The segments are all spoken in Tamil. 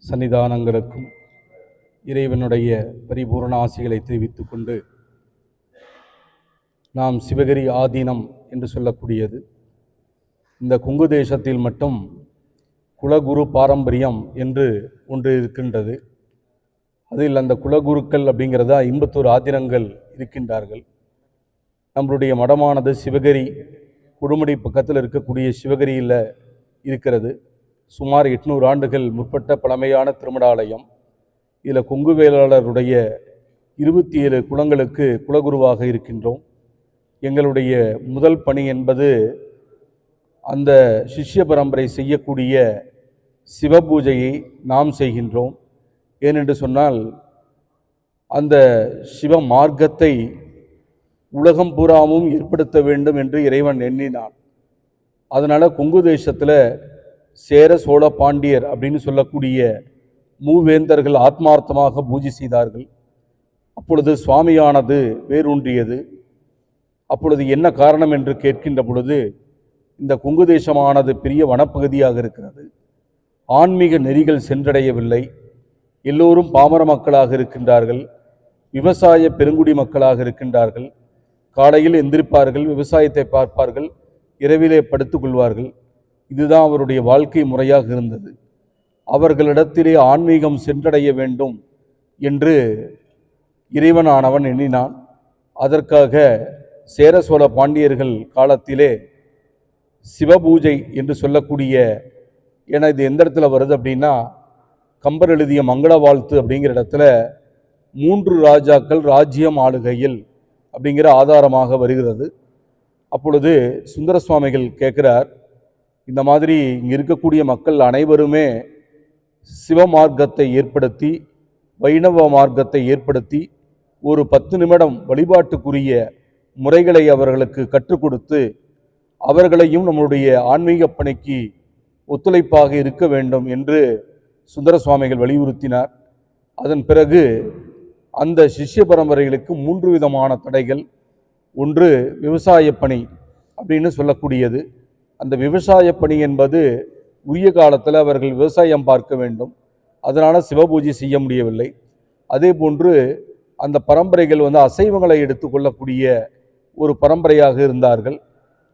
சன்னிதானங்களுக்கும் இறைவனுடைய பரிபூரண ஆசிகளை தெரிவித்துக் கொண்டு, நாம் சிவகிரி ஆதீனம் என்று சொல்லக்கூடியது இந்த கொங்கு தேசத்தில் மட்டும் குலகுரு பாரம்பரியம் என்று ஒன்று இருக்கின்றது. அதில் அந்த குலகுருக்கள் அப்படிங்கிறத 51 ஆதீனங்கள் இருக்கின்றார்கள். நம்மளுடைய மடமானது சிவகிரி கொடுமுடி பக்கத்தில் இருக்கக்கூடிய சிவகிரியில் இருக்கிறது. சுமார் 800 ஆண்டுகள் முற்பட்ட பழமையான திருமடாலயம். இதில் கொங்கு வேளாளருடைய 27 குலங்களுக்கு குலகுருவாக இருக்கின்றோம். எங்களுடைய முதல் பணி என்பது அந்த சிஷ்ய பரம்பரை செய்யக்கூடிய சிவபூஜையை நாம் செய்கின்றோம். ஏனென்று சொன்னால் அந்த சிவ மார்க்கத்தை உலகம் பூராவும் ஏற்படுத்த வேண்டும் என்று இறைவன் எண்ணினான். அதனால் கொங்கு தேசத்தில் சேர சோழ பாண்டியர் அப்படின்னு சொல்லக்கூடிய மூவேந்தர்கள் ஆத்மார்த்தமாக பூஜை செய்தார்கள். அப்பொழுது சுவாமியானது வேரூன்றியது. அப்பொழுது என்ன காரணம் என்று கேட்கின்ற பொழுது, இந்த கொங்கு தேசமானது பெரிய வனப்பகுதியாக இருக்கிறது, ஆன்மீக நெறிகள் சென்றடையவில்லை, எல்லோரும் பாமர மக்களாக இருக்கின்றார்கள், விவசாய பெருங்குடி மக்களாக இருக்கின்றார்கள். காலையில் எந்திரிப்பார்கள், விவசாயத்தை பார்ப்பார்கள், இரவிலே படுத்துக் கொள்வார்கள். இதுதான் அவருடைய வாழ்க்கை முறையாக இருந்தது. அவர்களிடத்திலே ஆன்மீகம் சென்றடைய வேண்டும் என்று இறைவனானவன் எண்ணினான். அதற்காக சேர சோழ பாண்டியர்கள் காலத்திலே சிவபூஜை என்று சொல்லக்கூடிய, ஏன்னா இது எந்த இடத்துல வருது அப்படின்னா, கம்பர் எழுதிய மங்கள வாழ்த்து அப்படிங்கிற இடத்துல 3 ராஜாக்கள் ராஜ்யம் ஆளுகையில் அப்படிங்கிற ஆதாரமாக வருகிறது. அப்பொழுது சுந்தர சுவாமிகள் கேட்குறார், இந்த மாதிரி இங்கே இருக்கக்கூடிய மக்கள் அனைவருமே சிவமார்க்கத்தை ஏற்படுத்தி, வைணவ மார்க்கத்தை ஏற்படுத்தி, ஒரு 10 நிமிடம் வழிபாட்டுக்குரிய முறைகளை அவர்களுக்கு கற்றுக் கொடுத்து, அவர்களையும் நம்முடைய ஆன்மீக பணிக்கு ஒத்துழைப்பாக இருக்க வேண்டும் என்று சுந்தர சுவாமிகள் வலியுறுத்தினார். அதன் பிறகு அந்த சிஷ்ய பரம்பரைகளுக்கு 3 விதமான தடைகள். ஒன்று விவசாய பணி அப்படின்னு சொல்லக்கூடியது. அந்த விவசாய பணி என்பது உரிய காலத்தில் அவர்கள் விவசாயம் பார்க்க வேண்டும், அதனால் சிவபூஜை செய்ய முடியவில்லை. அதே போன்று அந்த பரம்பரைகள் அசைவங்களை எடுத்துக்கொள்ளக்கூடிய ஒரு பரம்பரையாக இருந்தார்கள்.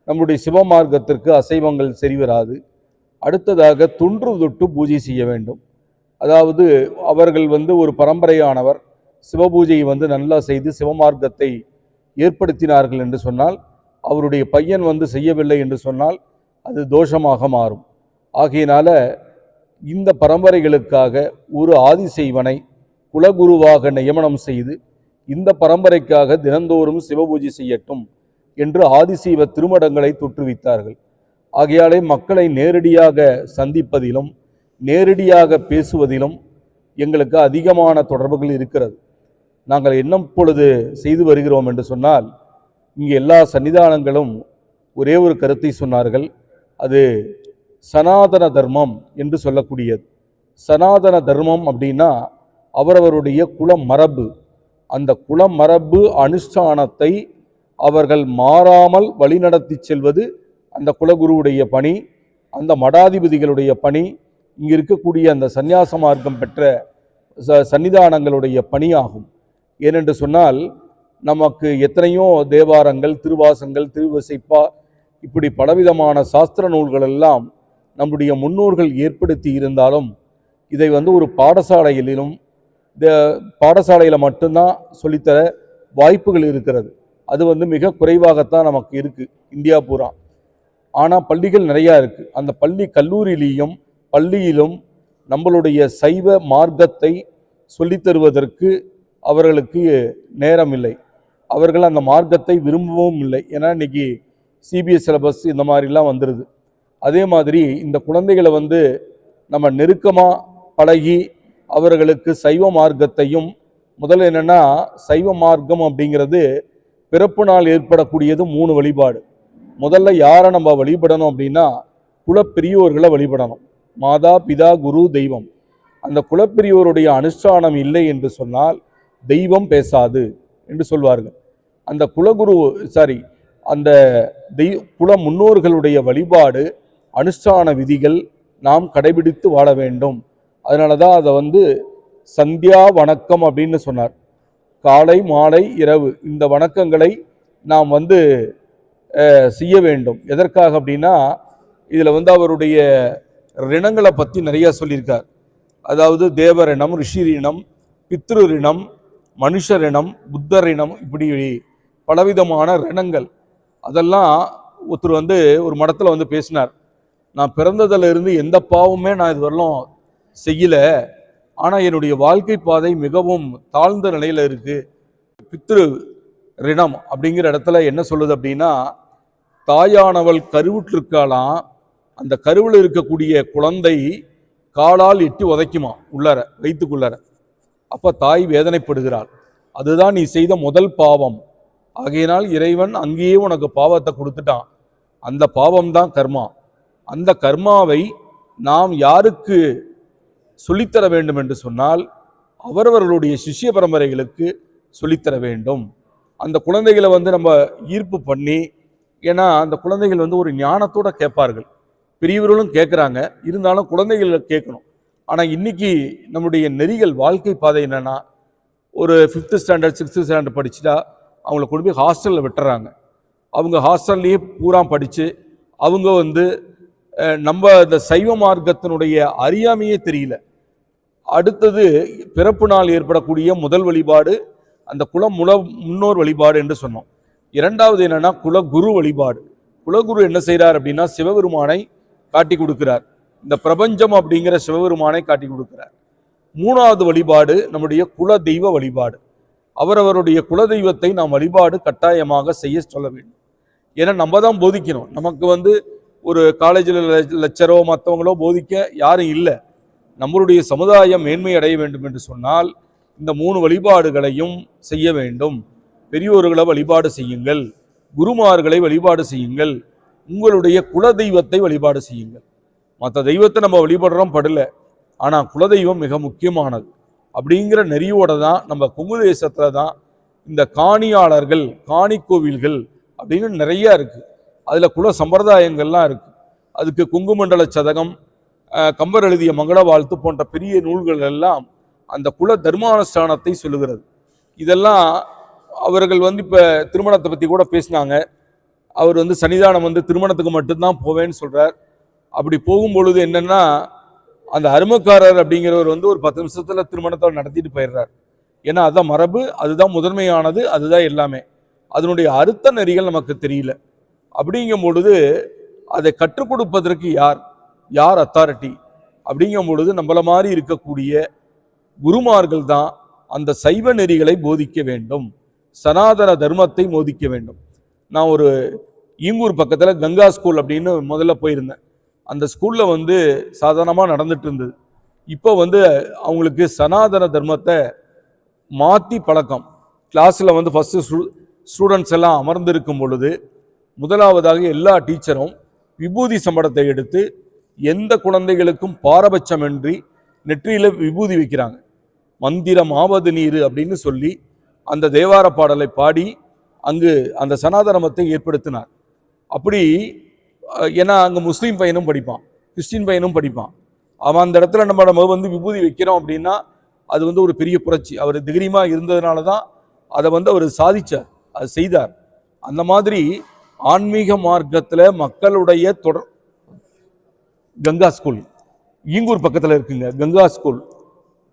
நம்முடைய சிவமார்க்கத்திற்கு அசைவங்கள் சரிவராது. அடுத்ததாக தொன்று தொட்டு பூஜை செய்ய வேண்டும். அதாவது அவர்கள் ஒரு பரம்பரையானவர் சிவபூஜையை நல்லா செய்து சிவமார்க்கத்தை ஏற்படுத்தினார்கள் என்று சொன்னால், அவருடைய பையன் செய்யவில்லை என்று சொன்னால் அது தோஷமாக மாறும். ஆகையினால இந்த பரம்பரைகளுக்காக ஒரு ஆதிசைவனை குலகுருவாக நியமனம் செய்து, இந்த பரம்பரைக்காக தினந்தோறும் சிவபூஜை செய்யட்டும் என்று ஆதிசைவ திருமடங்களை தொற்றுவித்தார்கள். ஆகையாலே மக்களை நேரடியாக சந்திப்பதிலும் நேரடியாக பேசுவதிலும் எங்களுக்கு அதிகமான தொடர்புகள் இருக்கிறது. நாங்கள் என்ன பொழுது செய்து வருகிறோம் என்று சொன்னால், இங்கே எல்லா சன்னிதானங்களும் ஒரே ஒரு கருத்தை சொன்னார்கள். அது சனாதன தர்மம் என்று சொல்லக்கூடியது. சனாதன தர்மம் அப்படின்னா அவரவருடைய குல மரபு, அந்த குல மரபு அனுஷ்டானத்தை அவர்கள் மாறாமல் வழிநடத்தி செல்வது அந்த குலகுருவுடைய பணி, அந்த மடாதிபதிகளுடைய பணி, இங்கே இருக்கக்கூடிய அந்த சந்நியாச மார்க்கம் பெற்ற சன்னிதானங்களுடைய பணியாகும். ஏனென்று சொன்னால், நமக்கு எத்தனையோ தேவாரங்கள், திருவாசங்கள், திருவசைப்பா, இப்படி பலவிதமான சாஸ்திர நூல்கள் எல்லாம் நம்முடைய முன்னோர்கள் ஏற்படுத்தி இருந்தாலும், இதை ஒரு பாடசாலையிலும் பாடசாலையில் மட்டும்தான் சொல்லித்தர வாய்ப்புகள் இருக்கிறது. அது மிக குறைவாகத்தான் நமக்கு இருக்குது இந்தியா பூரா. ஆனால் பள்ளிகள் நிறையா இருக்குது. அந்த பள்ளி கல்லூரியிலும் பள்ளியிலும் நம்மளுடைய சைவ மார்க்கத்தை சொல்லித்தருவதற்கு அவர்களுக்கு நேரம் இல்லை. அவர்கள் அந்த மார்க்கத்தை விரும்பவும் இல்லை. ஏன்னா இன்றைக்கி சிபிஎஸ் சிலபஸ் இந்த மாதிரிலாம் வந்துடுது. அதே மாதிரி இந்த குழந்தைகளை நம்ம நெருக்கமாக பழகி அவர்களுக்கு சைவ மார்க்கத்தையும், முதல்ல என்னென்னா சைவ மார்க்கம் அப்படிங்கிறது பிறப்பு நாள் ஏற்படக்கூடியது 3 வழிபாடு. முதல்ல யாரை நம்ம வழிபடணும் அப்படின்னா, குலப்பெரியோர்களை வழிபடணும். மாதா பிதா குரு தெய்வம். அந்த குலப்பெரியோருடைய அனுஷ்டானம் இல்லை என்று சொன்னால் தெய்வம் பேசாது என்று சொல்வார்கள். அந்த அந்த குல முன்னோர்களுடைய வழிபாடு, அனுஷ்டான விதிகள் நாம் கடைபிடித்து வாழ வேண்டும். அதனால தான் அதை வந்து சந்தியா வணக்கம் அப்படின்னு சொன்னார். காலை மாலை இரவு இந்த வணக்கங்களை நாம் வந்து செய்ய வேண்டும். எதற்காக அப்படின்னா, இதில் வந்து அவருடைய ரிணங்களை பற்றி நிறையா சொல்லியிருக்கார். அதாவது தேவரினம், ரிஷிரினம், பித்ருரினம், மனுஷரினம், புத்தரினம், இப்படி பலவிதமான ரிணங்கள். அதெல்லாம் ஒருத்தர் வந்து ஒரு மடத்தில் வந்து பேசினார். நான் பிறந்ததிலிருந்து எந்த பாவமே நான் இது வரலும் செய்யலை, ஆனால் என்னுடைய வாழ்க்கை பாதை மிகவும் தாழ்ந்த நிலையில் இருக்குது. பித்ரு ரிணம் அப்படிங்கிற இடத்துல என்ன சொல்லுது அப்படின்னா, தாயானவள் கருவுற்றிருக்காலாம், அந்த கருவில் இருக்கக்கூடிய குழந்தை காலால் எட்டி உதைக்குமா உள்ளார, வயிற்றுக்குள்ளார. அப்போ தாய் வேதனைப்படுகிறாள். அதுதான் நீ செய்த முதல் பாவம். ஆகையினால் இறைவன் அங்கேயே உனக்கு பாவத்தை கொடுத்துட்டான். அந்த பாவம்தான் கர்மா. அந்த கர்மாவை நாம் யாருக்கு சொல்லித்தர வேண்டும் என்று சொன்னால், அவரவர்களுடைய சிஷ்ய பரம்பரைகளுக்கு சொல்லித்தர வேண்டும். அந்த குழந்தைகளை வந்து நம்ம ஈர்ப்பு பண்ணி, ஏன்னா அந்த குழந்தைகள் வந்து ஒரு ஞானத்தோட கேட்பார்கள். பெரியவர்களும் கேட்குறாங்க, இருந்தாலும் குழந்தைகள் கேட்கணும். ஆனால் இன்னைக்கு நம்முடைய நெறிகள், வாழ்க்கை பாதை என்னன்னா, ஒரு 5th ஸ்டாண்டர்ட் 6th ஸ்டாண்டர்ட் படிச்சுட்டா அவங்கள கொண்டு போய் ஹாஸ்டலில் விட்டுறாங்க. அவங்க ஹாஸ்டல்லையே பூரா படித்து அவங்க வந்து நம்ம இந்த சைவ மார்க்கத்தினுடைய அறியாமையே தெரியல. அடுத்தது பிறப்பு நாள் ஏற்படக்கூடிய முதல் வழிபாடு அந்த முன்னோர் வழிபாடு என்று சொன்னோம். இரண்டாவது என்னன்னா குலகுரு வழிபாடு. குலகுரு என்ன செய்கிறார் அப்படின்னா, சிவபெருமானை காட்டி கொடுக்கிறார். இந்த பிரபஞ்சம் அப்படிங்கிற சிவபெருமானை காட்டி கொடுக்கிறார். மூணாவது வழிபாடு நம்முடைய குல தெய்வ வழிபாடு. அவரவருடைய குலதெய்வத்தை நாம் வழிபாடு கட்டாயமாக செய்ய சொல்ல வேண்டும். ஏன்னா நம்ம தான் போதிக்கணும். நமக்கு வந்து ஒரு காலேஜில் லெக்சரோ மற்றவங்களோ போதிக்க யாரும் இல்லை. நம்மளுடைய சமுதாயம் மேன்மை அடைய வேண்டும் என்று சொன்னால் இந்த 3 வழிபாடுகளையும் செய்ய வேண்டும். பெரியோர்களை வழிபாடு செய்யுங்கள், குருமார்களை வழிபாடு செய்யுங்கள், உங்களுடைய குல தெய்வத்தை வழிபாடு செய்யுங்கள். மற்ற தெய்வத்தை நம்ம வழிபடுறோம் படல, ஆனால் குலதெய்வம் மிக முக்கியமானது. அப்படிங்கிற நெறியோட தான் நம்ம கொங்கு தேசத்தில் தான் இந்த காணியாளர்கள், காணி கோவில்கள் அப்படின்னு நிறையா இருக்குது. அதில் குல சம்பிரதாயங்கள்லாம் இருக்குது. அதுக்கு குங்குமண்டல சதகம், கம்பர் எழுதிய மங்கள வாழ்த்து போன்ற பெரிய நூல்கள் எல்லாம் அந்த குல தர்மானுஷ்டானத்தை சொல்லுகிறது. இதெல்லாம் அவர்கள் வந்து இப்போ திருமணத்தை பற்றி கூட பேசினாங்க. அவர் வந்து சன்னிதானம் வந்து திருமணத்துக்கு மட்டும்தான் போவேன்னு சொல்கிறார். அப்படி போகும்பொழுது என்னென்னா, அந்த அருமக்காரர் அப்படிங்கிறவர் வந்து ஒரு 10 நிமிஷத்தில் திருமணத்தை நடத்திட்டு போயிடுறார். ஏன்னா அதுதான் மரபு, அதுதான் முதன்மையானது, அதுதான் எல்லாமே. அதனுடைய அர்த்த நெறிகள் நமக்கு தெரியல. அப்படிங்கும் பொழுது அதை கற்றுக் கொடுப்பதற்கு யார் அத்தாரிட்டி அப்படிங்கும் பொழுது நம்மள மாதிரி இருக்கக்கூடிய குருமார்கள் தான் அந்த சைவ நெறிகளை போதிக்க வேண்டும், சனாதன தர்மத்தை போதிக்க வேண்டும். நான் ஒரு ஈங்கூர் பக்கத்தில் கங்கா ஸ்கூல் அப்படின்னு முதல்ல போயிருந்தேன். அந்த ஸ்கூலில் வந்து சாதாரணமாக நடந்துட்டு இருந்தது. இப்போ வந்து அவங்களுக்கு சனாதன தர்மத்தை மாற்றி பழக்கம். கிளாஸில் வந்து ஃபஸ்ட்டு ஸ்டூடெண்ட்ஸ் எல்லாம் அமர்ந்திருக்கும் பொழுது முதலாவதாக எல்லா டீச்சரும் விபூதி சம்படத்தை எடுத்து எந்த குழந்தைகளுக்கும் பாரபட்சமின்றி நெற்றியில் விபூதி வைக்கிறாங்க. மந்திரம் ஆவது நீர் அப்படின்னு சொல்லி அந்த தேவார பாடலை பாடி அங்கு அந்த சனாதனத்தை ஏற்படுத்தினார். அப்படி ஏன்னா அங்கே முஸ்லீம் பையனும் படிப்பான், கிறிஸ்டின் பையனும் படிப்பான். அவன் அந்த இடத்துல நம்ம வந்து விபூதி வைக்கிறோம் அப்படின்னா அது வந்து ஒரு பெரிய புரட்சி. அவர் திகிரியமாக இருந்ததுனால தான் அதை வந்து அவர் சாதிச்சார், அது செய்தார். அந்த மாதிரி ஆன்மீக மார்க்கத்தில் மக்களுடைய தொடர் கங்கா ஸ்கூல் ஈங்கூர் பக்கத்தில் இருக்குங்க. கங்கா ஸ்கூல்,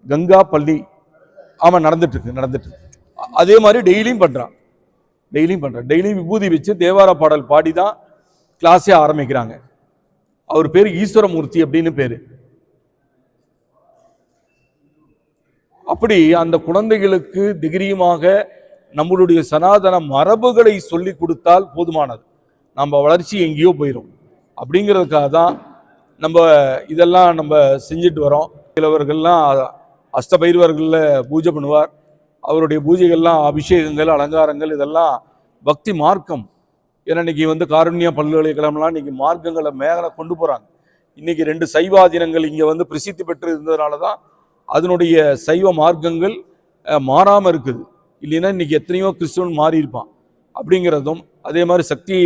கங்கா பள்ளி, ஆமாம் நடந்துட்டு இருக்கு. அதே மாதிரி டெய்லியும் பண்ணுறான். டெய்லியும் விபூதி வச்சு தேவார பாடல் பாடி தான் கிளாஸே ஆரம்பிக்கிறாங்க. அவர் பேர் ஈஸ்வரமூர்த்தி அப்படின்னு பேரு. அப்படி அந்த குழந்தைகளுக்கு திகிரியமாக நம்மளுடைய சனாதன மரபுகளை சொல்லி கொடுத்தால் போதுமானது. நம்ம வளர்ச்சி எங்கேயோ போயிடும். அப்படிங்கிறதுக்காக தான் நம்ம இதெல்லாம் நம்ம செஞ்சுட்டு வரோம். சிலவர்கள்லாம் அஷ்டபைரவர்களில் பூஜை பண்ணுவார். அவருடைய பூஜைகள்லாம் அபிஷேகங்கள், அலங்காரங்கள், இதெல்லாம் பக்தி மார்க்கம். ஏன்னா இன்னைக்கு வந்து காருண்யா பல்கலைக்கழகம்லாம் இன்னைக்கு மார்க்கங்களை மேலே கொண்டு போகிறாங்க. இன்னைக்கு 2 சைவாதீனங்கள் இங்கே வந்து பிரசித்தி பெற்று இருந்ததுனால தான் அதனுடைய சைவ மார்க்கங்கள் மாறாமல் இருக்குது. இல்லைன்னா இன்னைக்கு எத்தனையோ கிறிஸ்துவன் மாறி இருப்பான். அப்படிங்கிறதும் அதே மாதிரி சக்தி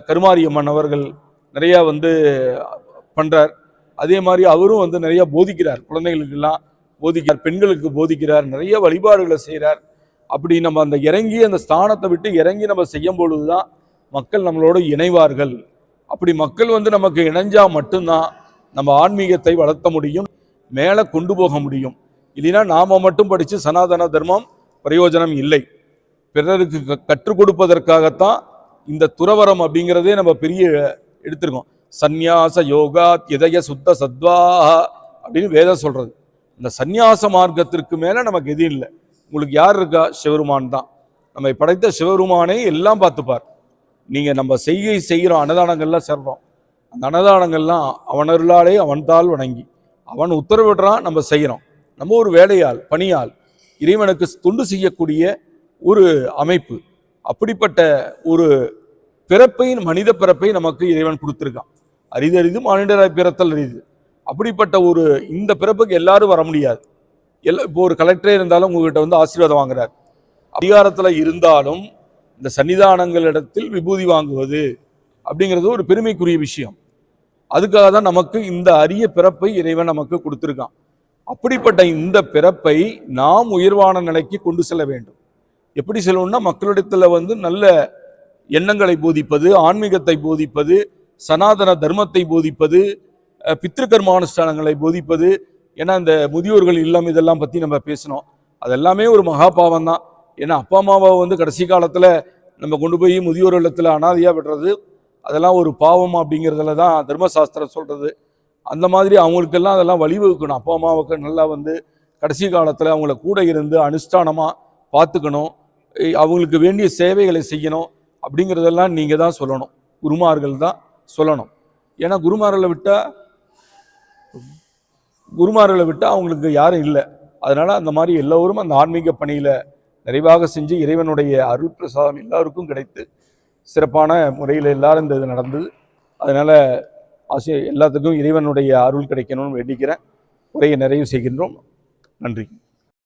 கருமாரியம்மன் அவர்கள் நிறையா வந்து பண்ணுறார். அதே மாதிரி அவரும் வந்து நிறைய போதிக்கிறார், குழந்தைகளுக்கெல்லாம் போதிக்கிறார், பெண்களுக்கு போதிக்கிறார், நிறைய வழிபாடுகளை செய்கிறார். அப்படி நம்ம அந்த இறங்கி அந்த ஸ்தானத்தை விட்டு இறங்கி நம்ம செய்யும் பொழுதுதான் மக்கள் நம்மளோட இணைவார்கள். அப்படி மக்கள் வந்து நமக்கு இணைஞ்சா மட்டும்தான் நம்ம ஆன்மீகத்தை வளர்த்த முடியும், மேலே கொண்டு போக முடியும். இல்லைன்னா நாம மட்டும் படித்து சனாதன தர்மம் பிரயோஜனம் இல்லை. பிறருக்கு கற்றுக் கொடுப்பதற்காகத்தான் இந்த துறவரம் அப்படிங்கிறதே நம்ம பெரிய எடுத்திருக்கோம். சந்நியாச யோகா இதய சுத்த சத்வாஹ அப்படின்னு வேதம் சொல்றது. இந்த சந்நியாச மார்க்கத்திற்கு மேலே நமக்கு எதுவும் இல்லை. உங்களுக்கு யார் இருக்கா? சிவருமான் தான். நம்மை படைத்த சிவருமானே எல்லாம் பார்த்துப்பார். நீங்கள் நம்ம செய்கிறோம், அன்னதானங்கள்லாம் சேர்றோம், அந்த அன்னதானங்கள்லாம் அவனருளாலே அவன்தால் வணங்கி அவன் உத்தரவிடுறான், நம்ம செய்கிறோம். நம்ம ஒரு வேலையால், பணியால் இறைவனுக்கு தொண்டு செய்யக்கூடிய ஒரு அமைப்பு. அப்படிப்பட்ட ஒரு பிறப்பை, மனித பிறப்பை நமக்கு இறைவன் கொடுத்துருக்கான். அரிதறிது மானிடராய் பிறத்தல் அரிது. அப்படிப்பட்ட ஒரு இந்த பிறப்புக்கு எல்லாரும் வர முடியாது. இப்போ ஒரு கலெக்டரே இருந்தாலும் உங்ககிட்ட வந்து ஆசீர்வாதம் வாங்குறார். அதிகாரத்தில் இருந்தாலும் இந்த சன்னிதானங்களிடத்தில் விபூதி வாங்குவது அப்படிங்கிறது ஒரு பெருமைக்குரிய விஷயம். அதுக்காக தான் நமக்கு இந்த அரிய பிறப்பை இறைவன் நமக்கு கொடுத்துருக்கான். அப்படிப்பட்ட இந்த பிறப்பை நாம் உயர்வான நிலைக்கு கொண்டு செல்ல வேண்டும். எப்படி செல்லணும்னா, மக்களிடத்தில் வந்து நல்ல எண்ணங்களை போதிப்பது, ஆன்மீகத்தை போதிப்பது, சனாதன தர்மத்தை போதிப்பது, பித்ருக்கர்மானுஷ்டானங்களை போதிப்பது. ஏன்னா இந்த முதியோர்கள் இல்லம் இதெல்லாம் பற்றி நம்ம பேசணும். அதெல்லாமே ஒரு மகாபாவம் தான். ஏன்னா அப்பா அம்மாவை வந்து கடைசி காலத்தில் நம்ம கொண்டு போய் முதியோர் இல்லத்தில் அனாதையாக விடுறது, அதெல்லாம் ஒரு பாவம் அப்படிங்கிறதுல தான் தர்மசாஸ்திரம் சொல்கிறது. அந்த மாதிரி அவங்களுக்கெல்லாம் அதெல்லாம் வழிவகுக்கணும். அப்பா அம்மாவுக்கு நல்லா வந்து கடைசி காலத்தில் அவங்கள கூட இருந்து அனுஷ்டானமாக பார்த்துக்கணும், அவங்களுக்கு வேண்டிய சேவைகளை செய்யணும். அப்படிங்கிறதெல்லாம் நீங்கள் தான் சொல்லணும், குருமார்கள் தான் சொல்லணும். ஏன்னா குருமார்களை விட்டால் அவங்களுக்கு யாரும் இல்லை. அதனால் அந்த மாதிரி எல்லோரும் அந்த ஆன்மீக பணியில் நிறைவாக செஞ்சு இறைவனுடைய அருள் பிரசாதம் எல்லாருக்கும் கிடைத்து சிறப்பான முறையில் எல்லாரும் இந்த இது நடந்தது. அதனால் எல்லாத்துக்கும் இறைவனுடைய அருள் கிடைக்கணும்னு வேண்டிக்கிறேன். உரையை நிறைவு செய்கின்றோம். நன்றி.